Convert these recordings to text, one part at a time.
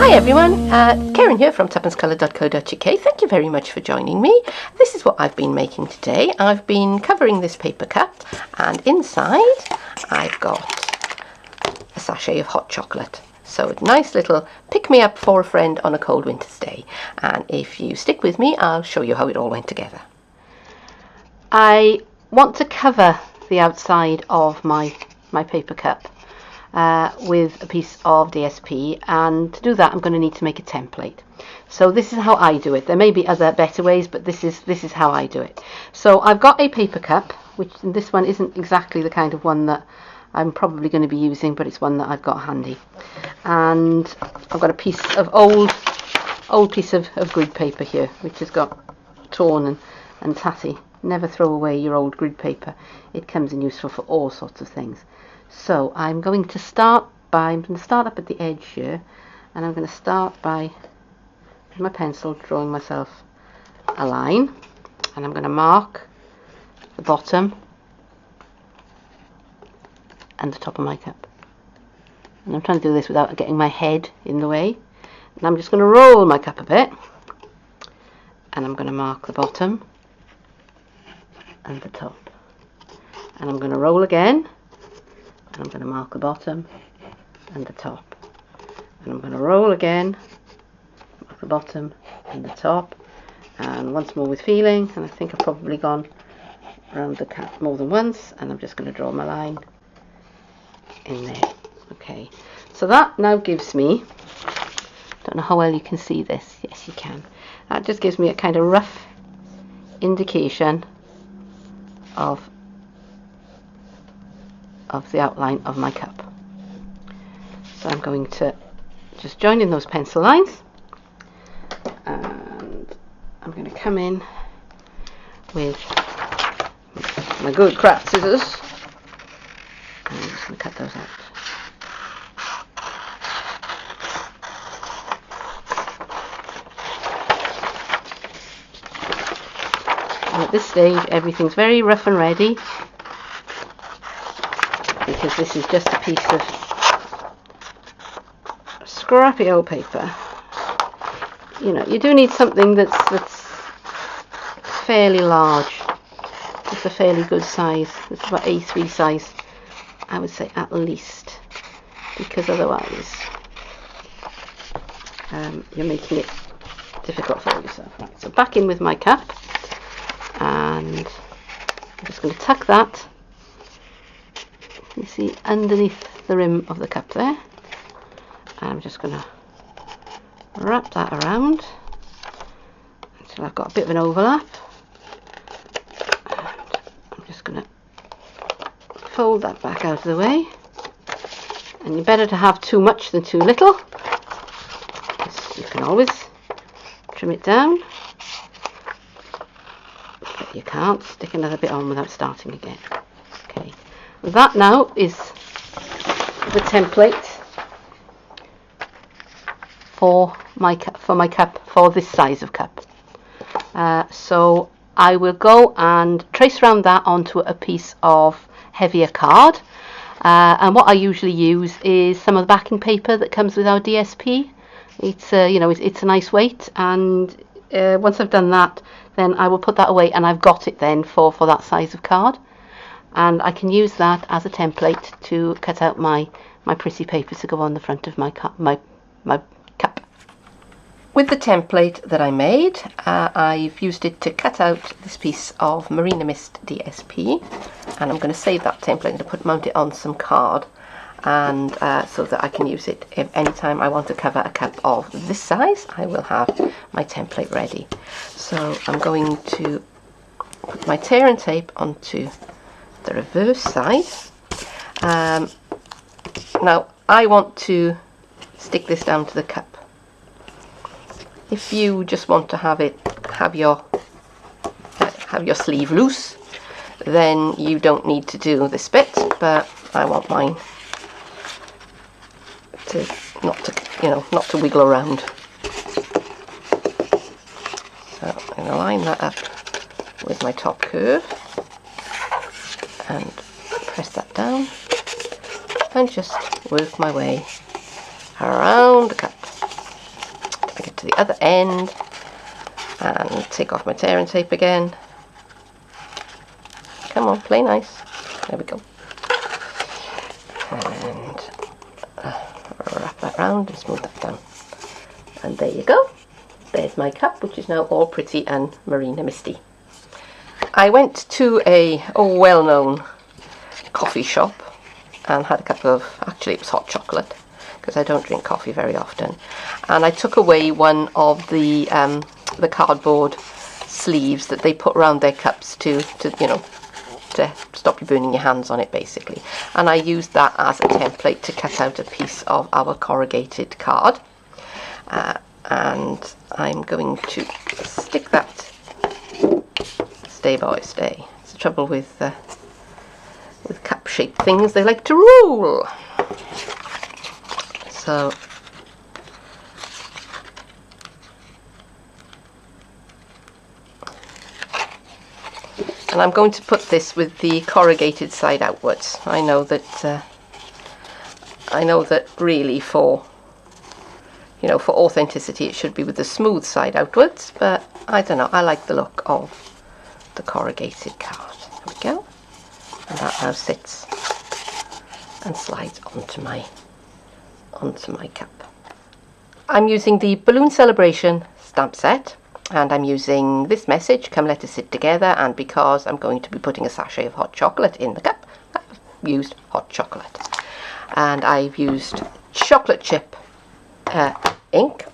Hi everyone, Keren here from tuppencecolored.co.uk. Thank you very much for joining me. This is what I've been making today. I've been covering this paper cup, and inside I've got a sachet of hot chocolate. So a nice little pick-me-up for a friend on a cold winter's day. And if you stick with me, I'll show you how it all went together. I want to cover the outside of my paper cup with a piece of DSP, and to do that I'm going to need to make a template. So this is how I do it. There may be other better ways, but this is how I do it. So I've got a paper cup, which this one isn't exactly the kind of one that I'm probably going to be using, but it's one that I've got handy. And I've got a piece of old piece of grid paper here, which has got torn and tatty. Never throw away your old grid paper. It comes in useful for all sorts of things. So I'm going to start up at the edge here, and I'm going to start by, with my pencil, drawing myself a line, and I'm going to mark the bottom and the top of my cup. And I'm trying to do this without getting my head in the way. And I'm just going to roll my cup a bit, and I'm going to mark the bottom and the top. And I'm going to roll again, and I'm going to mark the bottom and the top. And I'm going to roll again, mark the bottom and the top. And once more with feeling, and I think I've probably gone around the cap more than once, and I'm just going to draw my line in there. Okay, so that now gives me, don't know how well you can see this, yes you can, that just gives me a kind of rough indication of the outline of my cup. So I'm going to just join in those pencil lines, and I'm going to come in with my good craft scissors, and I'm just going to cut those out. And at this stage everything's very rough and ready, because this is just a piece of scrappy old paper. You know, you do need something that's fairly large. It's a fairly good size. It's about A3 size, I would say, at least, because otherwise you're making it difficult for yourself. Right, so back in with my cup, and I'm just going to tuck that, you see, underneath the rim of the cup there. And I'm just going to wrap that around until I've got a bit of an overlap. And I'm just going to fold that back out of the way. And you're better to have too much than too little. You can always trim it down, but you can't stick another bit on without starting again. Okay. That now is the template for my cup, for this size of cup. So I will go and trace around that onto a piece of heavier card, and what I usually use is some of the backing paper that comes with our DSP. It's it's a nice weight, and once I've done that, then I will put that away, and I've got it then for that size of card. And I can use that as a template to cut out my pretty papers to go on the front of my cup. With the template that I made, I've used it to cut out this piece of Marina Mist DSP, and I'm going to save that template and mount it on some card, and so that I can use it if anytime I want to cover a cup of this size. I will have my template ready. So I'm going to put my tear and tape onto the reverse side. Now I want to stick this down to the cup. If you just want to have your sleeve loose, then you don't need to do this bit, but I want mine to not to wiggle around. So I'm going to line that up with my top curve and press that down, and just work my way around the cup. I get to the other end and take off my tearing tape again. Come on, play nice. There we go. And wrap that round and smooth that down. And there you go. There's my cup, which is now all pretty and marina misty. I went to a well-known coffee shop and had a cup of, actually it was hot chocolate, because I don't drink coffee very often. And I took away one of the cardboard sleeves that they put around their cups to you know, to stop you burning your hands on it, basically. And I used that as a template to cut out a piece of our corrugated card. And I'm going to stick that. Stay, boy, stay. It's the trouble with cup-shaped things, they like to roll. So and I'm going to put this with the corrugated side outwards. I know that really for, you know, for authenticity it should be with the smooth side outwards, but I don't know, I like the look of the corrugated card. There we go. And that now sits and slides onto my cup. I'm using the Balloon Celebration stamp set, and I'm using this message, "Come let us sit together," and because I'm going to be putting a sachet of hot chocolate in the cup, I've used hot chocolate. And I've used chocolate chip ink,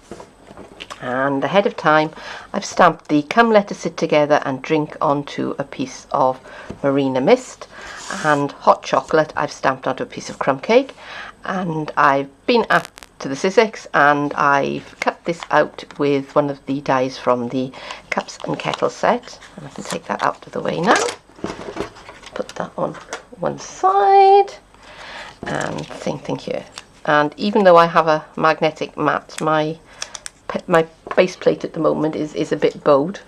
and ahead of time I've stamped the "Come let us sit together and drink" onto a piece of Marina Mist, and hot chocolate I've stamped onto a piece of crumb cake. And I've been to the Sizzix and I've cut this out with one of the dies from the Cups and Kettle set, and I can take that out of the way now. Put that on one side, and same thing here. And even though I have a magnetic mat, my base plate at the moment is a bit bowed,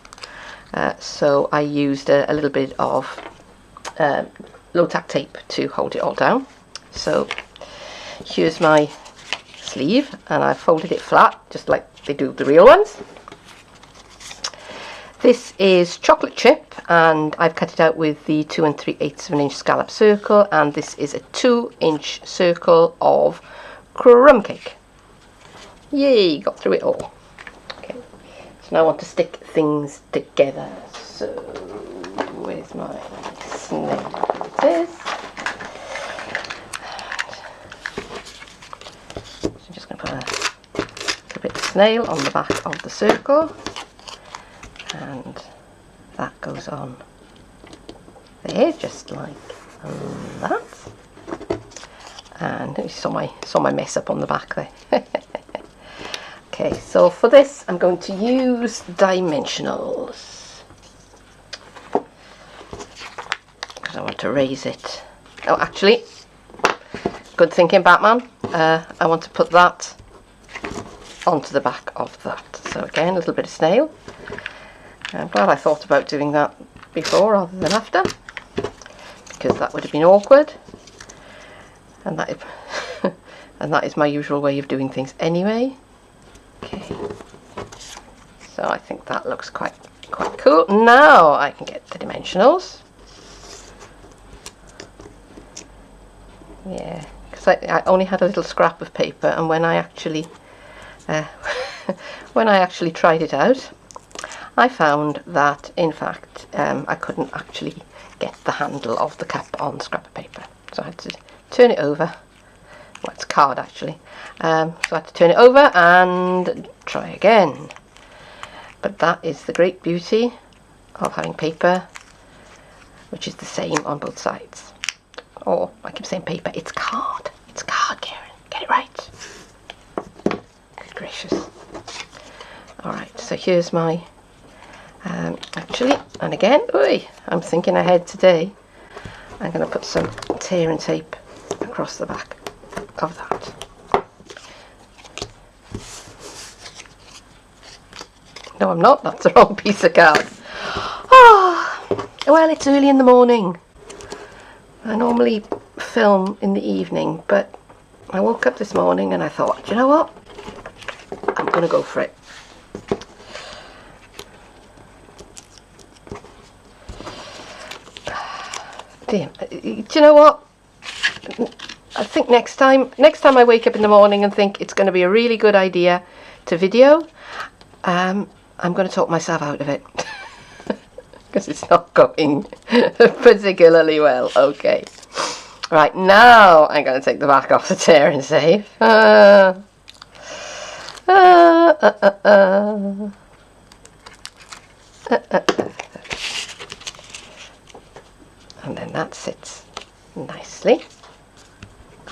so I used a little bit of low tack tape to hold it all down. So here's my sleeve, and I've folded it flat just like they do the real ones. This is chocolate chip, and I've cut it out with the 2 3/8 of an inch scallop circle, and this is a 2-inch circle of crumb cake. Yay, got through it all. Okay, so now I want to stick things together. So where's my snail? There it is. So I'm just going to put a little bit of snail on the back of the circle, and that goes on there just like that. And you saw my mess up on the back there. Okay, so for this I'm going to use dimensionals because I want to raise it. Oh, actually, good thinking, Batman. I want to put that onto the back of that. So again, a little bit of snail. I'm glad I thought about doing that before rather than after, because that would have been awkward. And that, and that is my usual way of doing things anyway. Okay, so I think that looks quite cool. Now I can get the dimensionals. Yeah, because I only had a little scrap of paper, and when I actually tried it out, I found that in fact I couldn't actually get the handle of the cup on the scrap of paper, so I had to turn it over. Well, it's card actually, so I had to turn it over and try again. But that is the great beauty of having paper which is the same on both sides. Or I keep saying paper, it's card. It's card, Karen. Get it right. Good gracious. Alright, so here's my actually, and again, I'm thinking ahead today. I'm going to put some tearing tape across the back of that. No, I'm not. That's the wrong piece of card. Oh, well, it's early in the morning. I normally film in the evening, but I woke up this morning and I thought, do you know what? I'm going to go for it. Damn. Do you know what? I think next time I wake up in the morning and think it's going to be a really good idea to video, I'm going to talk myself out of it. Because it's not going particularly well. Okay. Right, now I'm going to take the back off the tear and save. And then that sits nicely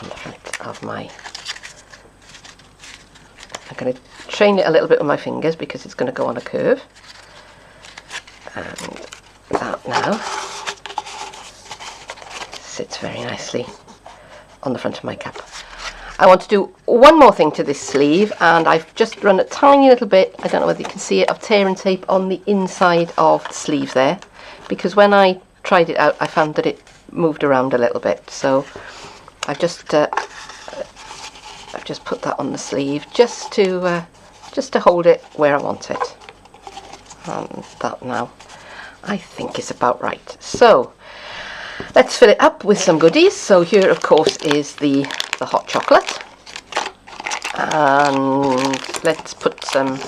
on the front of my... I'm going to train it a little bit with my fingers because it's going to go on a curve. And that now sits very nicely on the front of my cap. I want to do one more thing to this sleeve, and I've just run a tiny little bit, I don't know whether you can see it, of tear and tape on the inside of the sleeve there, because when I tried it out I found that it moved around a little bit, so I've just put that on the sleeve just to hold it where I want it. And that now I think is about right. So let's fill it up with some goodies. So here of course is the hot chocolate, and let's put some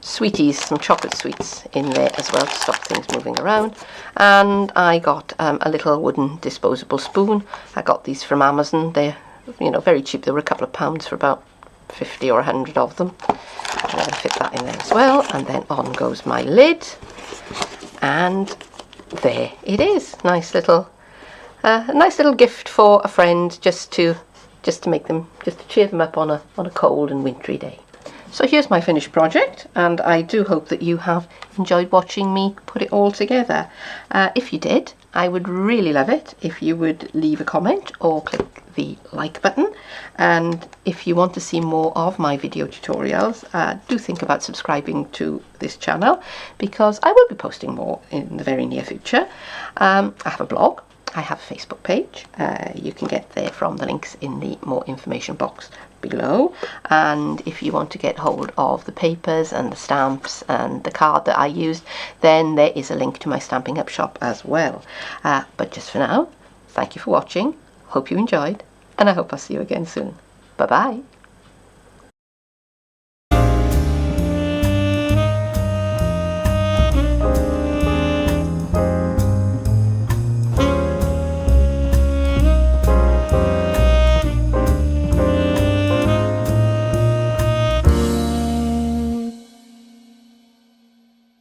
sweeties, some chocolate sweets in there as well to stop things moving around. And I got a little wooden disposable spoon. I got these from Amazon. They're, you know, very cheap. They were a couple of pounds for about 50 or 100 of them. I'm going to fit that in there as well, and then on goes my lid, and there it is. Nice little gift for a friend, just to cheer them up on a cold and wintry day. So here's my finished project, and I do hope that you have enjoyed watching me put it all together. If you did, I would really love it if you would leave a comment or click the like button. And if you want to see more of my video tutorials, do think about subscribing to this channel, because I will be posting more in the very near future. I have a blog. I have a Facebook page. You can get there from the links in the more information box below. And if you want to get hold of the papers and the stamps and the card that I used, then there is a link to my Stampin' Up shop as well. But just for now, thank you for watching. Hope you enjoyed, and I hope I'll see you again soon. Bye bye.